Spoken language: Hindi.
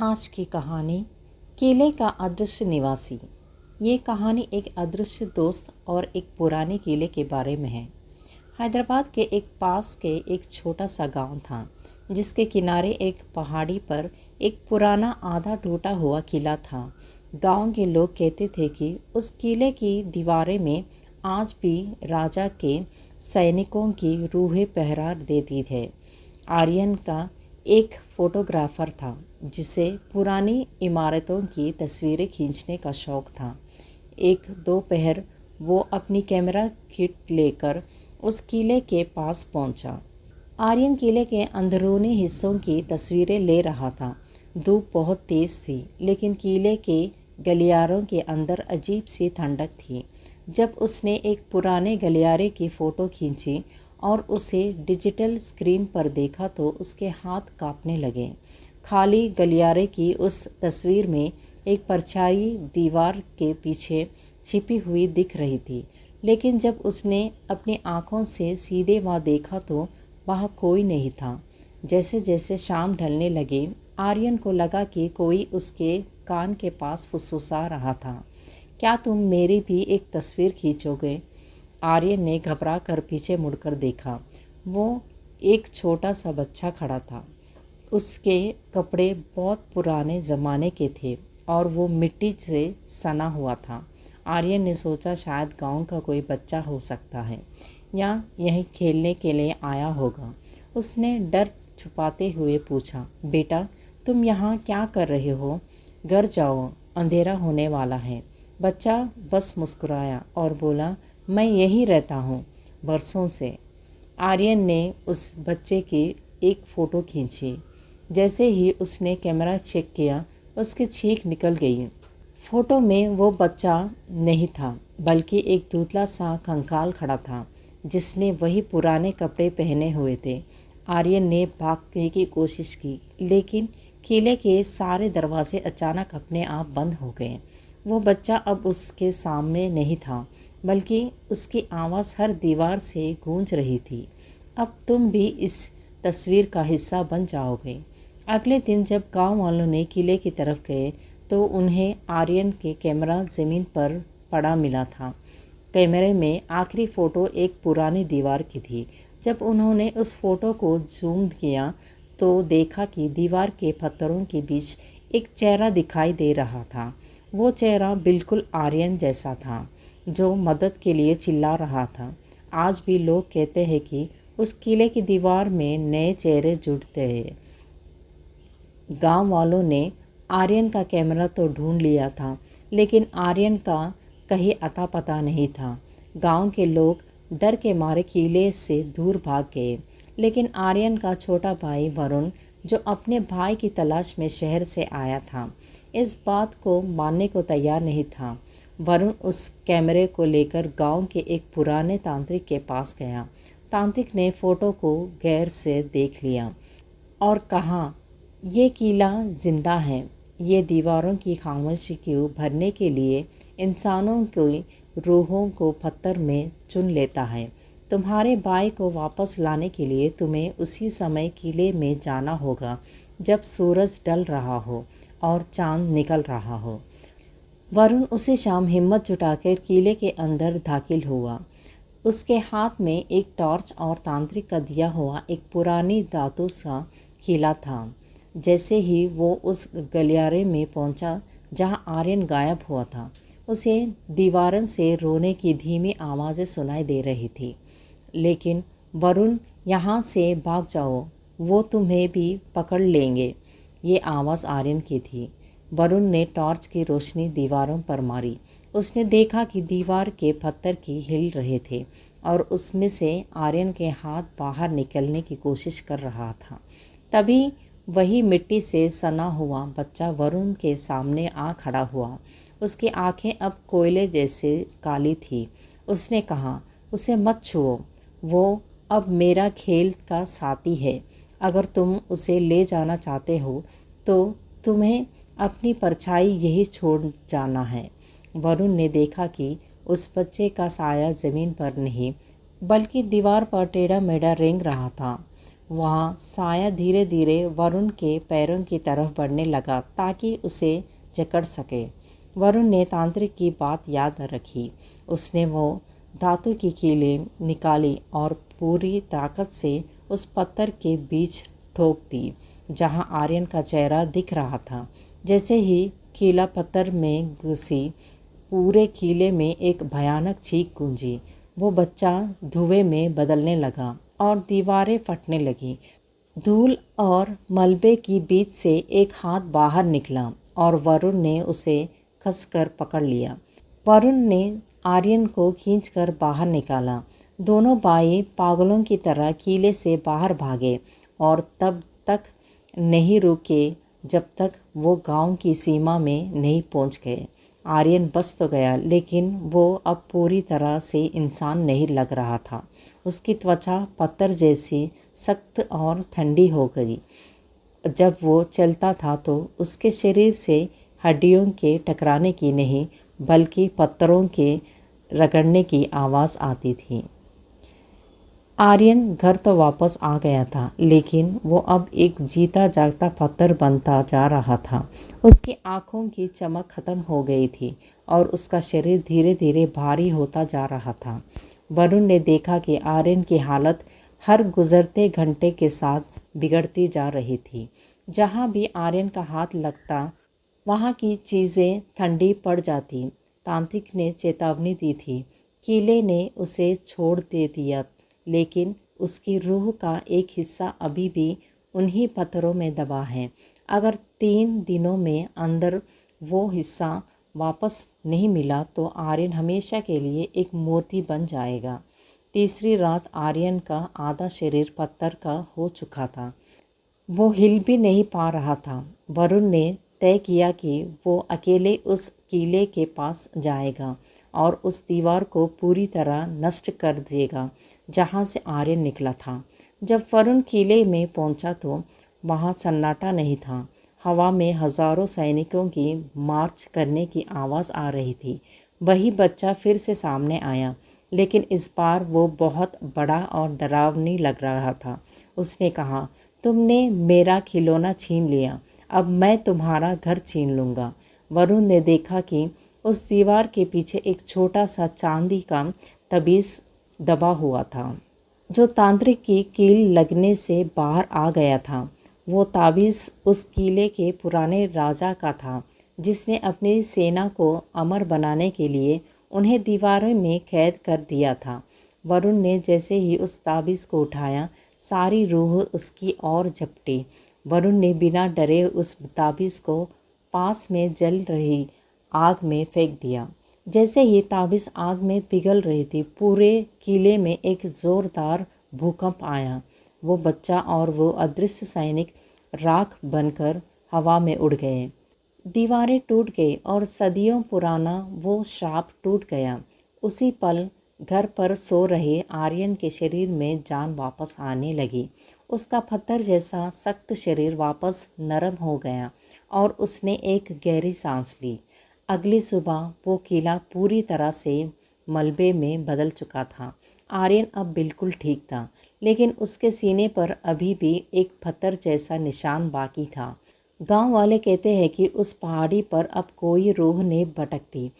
आज की कहानी किले का अदृश्य निवासी। ये कहानी एक अदृश्य दोस्त और एक पुराने किले के बारे में है। हैदराबाद के एक पास के एक छोटा सा गांव था जिसके किनारे एक पहाड़ी पर एक पुराना आधा टूटा हुआ किला था। गांव के लोग कहते थे कि उस किले की दीवारें में आज भी राजा के सैनिकों की रूहें पहरा देती थे। आर्यन का एक फोटोग्राफर था जिसे पुरानी इमारतों की तस्वीरें खींचने का शौक था। एक दोपहर वो अपनी कैमरा किट लेकर उस किले के पास पहुंचा। आर्यन किले के अंदरूनी हिस्सों की तस्वीरें ले रहा था। धूप बहुत तेज थी, लेकिन किले के गलियारों के अंदर अजीब सी ठंडक थी। जब उसने एक पुराने गलियारे की फ़ोटो खींची और उसे डिजिटल स्क्रीन पर देखा तो उसके हाथ कांपने लगे। खाली गलियारे की उस तस्वीर में एक परछाई दीवार के पीछे छिपी हुई दिख रही थी, लेकिन जब उसने अपनी आंखों से सीधे वहाँ देखा तो वहाँ कोई नहीं था। जैसे जैसे शाम ढलने लगे, आर्यन को लगा कि कोई उसके कान के पास फुसफुसा रहा था, क्या तुम मेरी भी एक तस्वीर खींचोगे? आर्यन ने घबरा कर पीछे मुड़कर देखा। वो एक छोटा सा बच्चा खड़ा था। उसके कपड़े बहुत पुराने ज़माने के थे और वो मिट्टी से सना हुआ था। आर्यन ने सोचा शायद गांव का कोई बच्चा हो सकता है या यहीं खेलने के लिए आया होगा। उसने डर छुपाते हुए पूछा, बेटा तुम यहाँ क्या कर रहे हो? घर जाओ, अंधेरा होने वाला है। बच्चा बस मुस्कुराया और बोला, मैं यहीं रहता हूँ बरसों से। आर्यन ने उस बच्चे की एक फ़ोटो खींची। जैसे ही उसने कैमरा चेक किया, उसकी छींक निकल गई। फ़ोटो में वो बच्चा नहीं था, बल्कि एक धुंधला सा कंकाल खड़ा था जिसने वही पुराने कपड़े पहने हुए थे। आर्यन ने भागने की कोशिश की, लेकिन किले के सारे दरवाजे अचानक अपने आप बंद हो गए। वो बच्चा अब उसके सामने नहीं था, बल्कि उसकी आवाज़ हर दीवार से गूंज रही थी। अब तुम भी इस तस्वीर का हिस्सा बन जाओगे। अगले दिन जब गांव वालों ने किले की तरफ गए तो उन्हें आर्यन के कैमरा ज़मीन पर पड़ा मिला था। कैमरे में आखिरी फ़ोटो एक पुरानी दीवार की थी। जब उन्होंने उस फ़ोटो को जूम किया तो देखा कि दीवार के पत्थरों के बीच एक चेहरा दिखाई दे रहा था। वो चेहरा बिल्कुल आर्यन जैसा था, जो मदद के लिए चिल्ला रहा था। आज भी लोग कहते हैं कि उस किले की दीवार में नए चेहरे जुड़ते हैं। गांव वालों ने आर्यन का कैमरा तो ढूंढ लिया था, लेकिन आर्यन का कहीं अता पता नहीं था। गांव के लोग डर के मारे किले से दूर भाग गए, लेकिन आर्यन का छोटा भाई वरुण, जो अपने भाई की तलाश में शहर से आया था, इस बात को मानने को तैयार नहीं था। वरुण उस कैमरे को लेकर गांव के एक पुराने तांत्रिक के पास गया। तांत्रिक ने फ़ोटो को गौर से देख लिया और कहा, ये किला जिंदा है। ये दीवारों की खामोशी को भरने के लिए इंसानों की रूहों को पत्थर में चुन लेता है। तुम्हारे भाई को वापस लाने के लिए तुम्हें उसी समय किले में जाना होगा जब सूरज ढल रहा हो और चांद निकल रहा हो। वरुण उसी शाम हिम्मत जुटाकर किले के अंदर दाखिल हुआ। उसके हाथ में एक टॉर्च और तांत्रिक का दिया हुआ एक पुरानी धातु सा किला था। जैसे ही वो उस गलियारे में पहुंचा जहां आर्यन गायब हुआ था, उसे दीवारों से रोने की धीमी आवाज़ें सुनाई दे रही थी। लेकिन वरुण, यहाँ से भाग जाओ, वो तुम्हें भी पकड़ लेंगे। ये आवाज़ आर्यन की थी। वरुण ने टॉर्च की रोशनी दीवारों पर मारी। उसने देखा कि दीवार के पत्थर की हिल रहे थे और उसमें से आर्यन के हाथ बाहर निकलने की कोशिश कर रहा था। तभी वही मिट्टी से सना हुआ बच्चा वरुण के सामने आ खड़ा हुआ। उसकी आंखें अब कोयले जैसे काली थी। उसने कहा, उसे मत छुओ, वो अब मेरा खेल का साथी है। अगर तुम उसे ले जाना चाहते हो तो तुम्हें अपनी परछाई यही छोड़ जाना है। वरुण ने देखा कि उस बच्चे का साया ज़मीन पर नहीं, बल्कि दीवार पर टेढ़ा मेढ़ा रेंग रहा था। वहाँ साया धीरे धीरे वरुण के पैरों की तरफ बढ़ने लगा ताकि उसे जकड़ सके। वरुण ने तांत्रिक की बात याद रखी। उसने वो धातु की कीलें निकाली और पूरी ताकत से उस पत्थर के बीच ठोक दी जहाँ आर्यन का चेहरा दिख रहा था। जैसे ही कीला पत्थर में घुसी, पूरे किले में एक भयानक चीख गूंजी। वो बच्चा धुएं में बदलने लगा और दीवारें फटने लगी। धूल और मलबे की बीच से एक हाथ बाहर निकला और वरुण ने उसे कसकर पकड़ लिया। वरुण ने आर्यन को खींचकर बाहर निकाला। दोनों भाई पागलों की तरह किले से बाहर भागे और तब तक नहीं रुके जब तक वो गांव की सीमा में नहीं पहुंच गए। आर्यन बच तो गया, लेकिन वो अब पूरी तरह से इंसान नहीं लग रहा था। उसकी त्वचा पत्थर जैसी सख्त और ठंडी हो गई। जब वो चलता था तो उसके शरीर से हड्डियों के टकराने की नहीं, बल्कि पत्थरों के रगड़ने की आवाज़ आती थी। आर्यन घर तो वापस आ गया था, लेकिन वो अब एक जीता जागता पत्थर बनता जा रहा था। उसकी आंखों की चमक खत्म हो गई थी और उसका शरीर धीरे धीरे भारी होता जा रहा था। वरुण ने देखा कि आर्यन की हालत हर गुजरते घंटे के साथ बिगड़ती जा रही थी। जहाँ भी आर्यन का हाथ लगता, वहाँ की चीज़ें ठंडी पड़ जाती। तांत्रिक ने चेतावनी दी थी, किले ने उसे छोड़ दे दिया, लेकिन उसकी रूह का एक हिस्सा अभी भी उन्हीं पत्थरों में दबा है। अगर 3 दिनों में अंदर वो हिस्सा वापस नहीं मिला तो आर्यन हमेशा के लिए एक मूर्ति बन जाएगा। तीसरी रात आर्यन का आधा शरीर पत्थर का हो चुका था। वो हिल भी नहीं पा रहा था। वरुण ने तय किया कि वो अकेले उस किले के पास जाएगा और उस दीवार को पूरी तरह नष्ट कर देगा जहाँ से आर्यन निकला था। जब वरुण किले में पहुँचा तो वहाँ सन्नाटा नहीं था। हवा में हजारों सैनिकों की मार्च करने की आवाज़ आ रही थी। वही बच्चा फिर से सामने आया, लेकिन इस बार वो बहुत बड़ा और डरावनी लग रहा था। उसने कहा, तुमने मेरा खिलौना छीन लिया, अब मैं तुम्हारा घर छीन लूँगा। वरुण ने देखा कि उस दीवार के पीछे एक छोटा सा चांदी का तबीज़ दबा हुआ था, जो तांत्रिक की कील लगने से बाहर आ गया था। वो ताबीज़ उस किले के पुराने राजा का था, जिसने अपनी सेना को अमर बनाने के लिए उन्हें दीवारों में कैद कर दिया था। वरुण ने जैसे ही उस ताबीज़ को उठाया, सारी रूह उसकी ओर झपटी। वरुण ने बिना डरे उस ताबीज़ को पास में जल रही आग में फेंक दिया। जैसे ही ताबीज़ आग में पिघल रही थी, पूरे किले में एक ज़ोरदार भूकंप आया। वो बच्चा और वो अदृश्य सैनिक राख बनकर हवा में उड़ गए। दीवारें टूट गई और सदियों पुराना वो श्राप टूट गया। उसी पल घर पर सो रहे आर्यन के शरीर में जान वापस आने लगी। उसका पत्थर जैसा सख्त शरीर वापस नरम हो गया और उसने एक गहरी सांस ली। अगली सुबह वो किला पूरी तरह से मलबे में बदल चुका था। आर्यन अब बिल्कुल ठीक था, लेकिन उसके सीने पर अभी भी एक पत्थर जैसा निशान बाकी था। गांव वाले कहते हैं कि उस पहाड़ी पर अब कोई रूह नहीं भटकती।